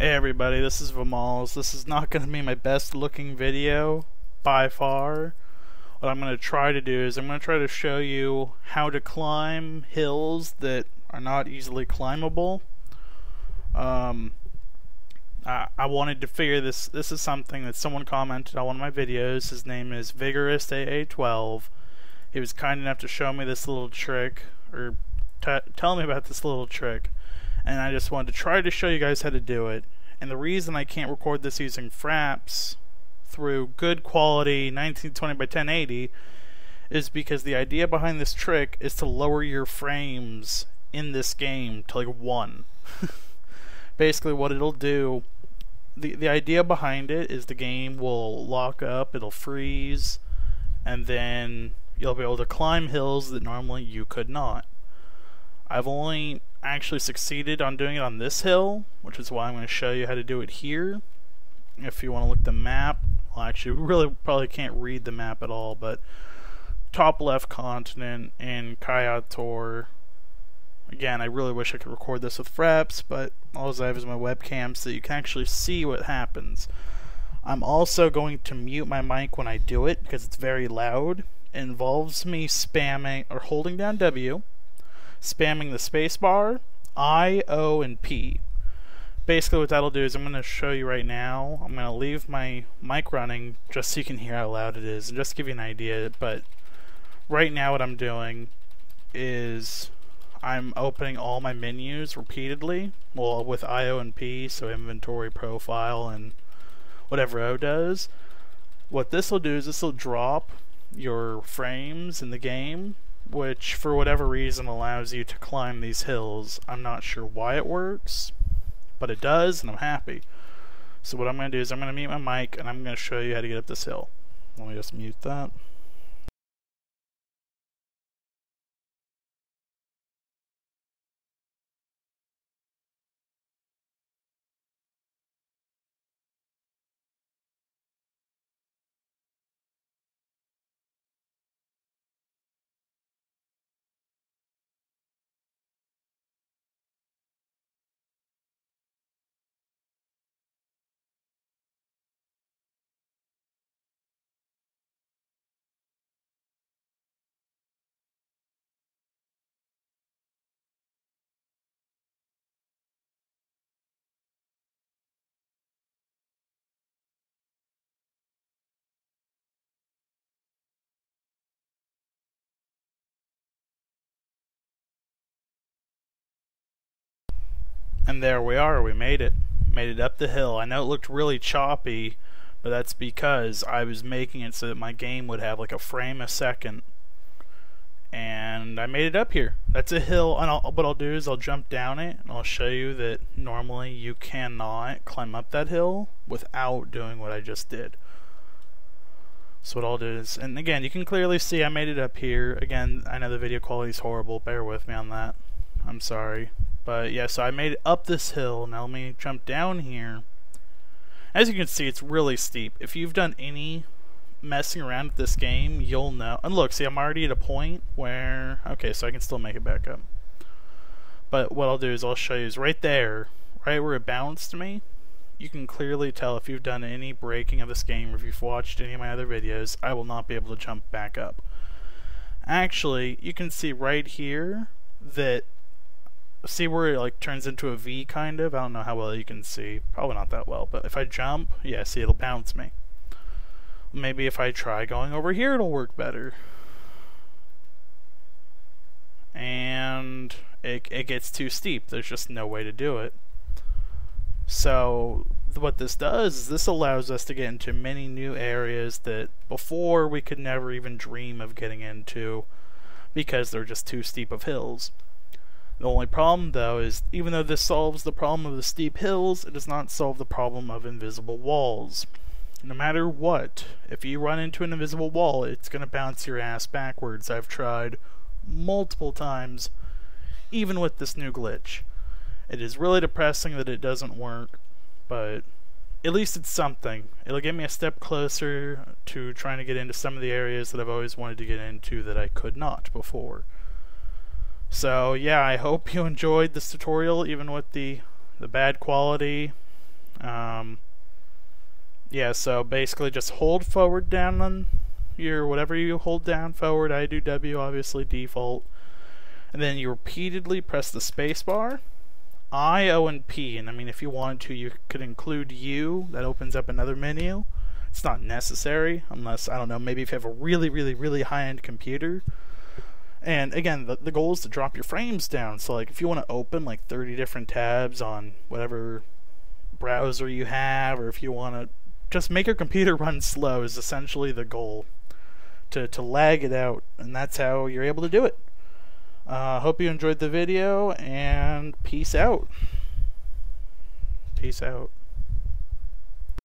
Hey everybody, this is Vammalles. This is not going to be my best looking video by far. What I'm going to try to do is I'm going to try to show you how to climb hills that are not easily climbable. I wanted to figure this is something that someone commented on one of my videos. His name is Vigorous AA12. He was kind enough to show me this little trick, or tell me about this little trick. And I just wanted to try to show you guys how to do it. And the reason I can't record this using fraps through good quality 1920 by 1080 is because the idea behind this trick is to lower your frames in this game to like 1. Basically what it'll do, the idea behind it is the game will lock up, it'll freeze, and then you'll be able to climb hills that normally you could not. I've only actually succeeded on doing it on this hill, which is why I'm going to show you how to do it here. If you want to look at the map, well actually we really probably can't read the map at all, but top left continent in Kayator. Again, I really wish I could record this with fraps, but all I have is my webcam so that you can actually see what happens. I'm also going to mute my mic when I do it because it's very loud. It involves me spamming or holding down W, spamming the spacebar, I, O, and P. Basically what that'll do is I'm going to show you right now. I'm going to leave my mic running just so you can hear how loud it is and just give you an idea. But right now what I'm doing is I'm opening all my menus repeatedly, well, with I, O, and P, so inventory, profile, and whatever O does. What this will do is this will drop your frames in the game, which for whatever reason allows you to climb these hills. I'm not sure why it works, but it does, and I'm happy. So what I'm going to do is I'm going to mute my mic, and I'm going to show you how to get up this hill. Let me just mute that. And there we are, we made it. Made it up the hill. I know it looked really choppy, but that's because I was making it so that my game would have like a frame a second. And I made it up here. That's a hill, and what I'll do is I'll jump down it, and I'll show you that normally you cannot climb up that hill without doing what I just did. So what I'll do is, and again, you can clearly see I made it up here. Again, I know the video quality is horrible, bear with me on that. I'm sorry. But yeah, so I made it up this hill. Now let me jump down here. As you can see, it's really steep. If you've done any messing around with this game, you'll know. And look, see, I'm already at a point where, okay, so I can still make it back up. But what I'll do is I'll show you is right there, right where it bounced me. You can clearly tell if you've done any breaking of this game or if you've watched any of my other videos, I will not be able to jump back up. Actually, you can see right here that, see where it like turns into a V kind of? I don't know how well you can see. Probably not that well, but if I jump, yeah, see, it'll bounce me. Maybe if I try going over here, it'll work better. And it gets too steep. There's just no way to do it. So what this does is this allows us to get into many new areas that before we could never even dream of getting into because they're just too steep of hills. The only problem though is, even though this solves the problem of the steep hills, it does not solve the problem of invisible walls. No matter what, if you run into an invisible wall, it's going to bounce your ass backwards. I've tried multiple times, even with this new glitch. It is really depressing that it doesn't work, but at least it's something. It'll get me a step closer to trying to get into some of the areas that I've always wanted to get into that I could not before. So yeah, I hope you enjoyed this tutorial, even with the bad quality. Yeah, so basically just hold forward down on your whatever you hold down forward. I do W, obviously default. And then you repeatedly press the space bar, I, O, and P. And I mean, if you wanted to, you could include U. That opens up another menu. It's not necessary unless, I don't know, maybe if you have a really high-end computer. And again, the goal is to drop your frames down. So like if you want to open like 30 different tabs on whatever browser you have, or if you want to just make your computer run slow, is essentially the goal. To lag it out, and that's how you're able to do it. Hope you enjoyed the video, and peace out. Peace out.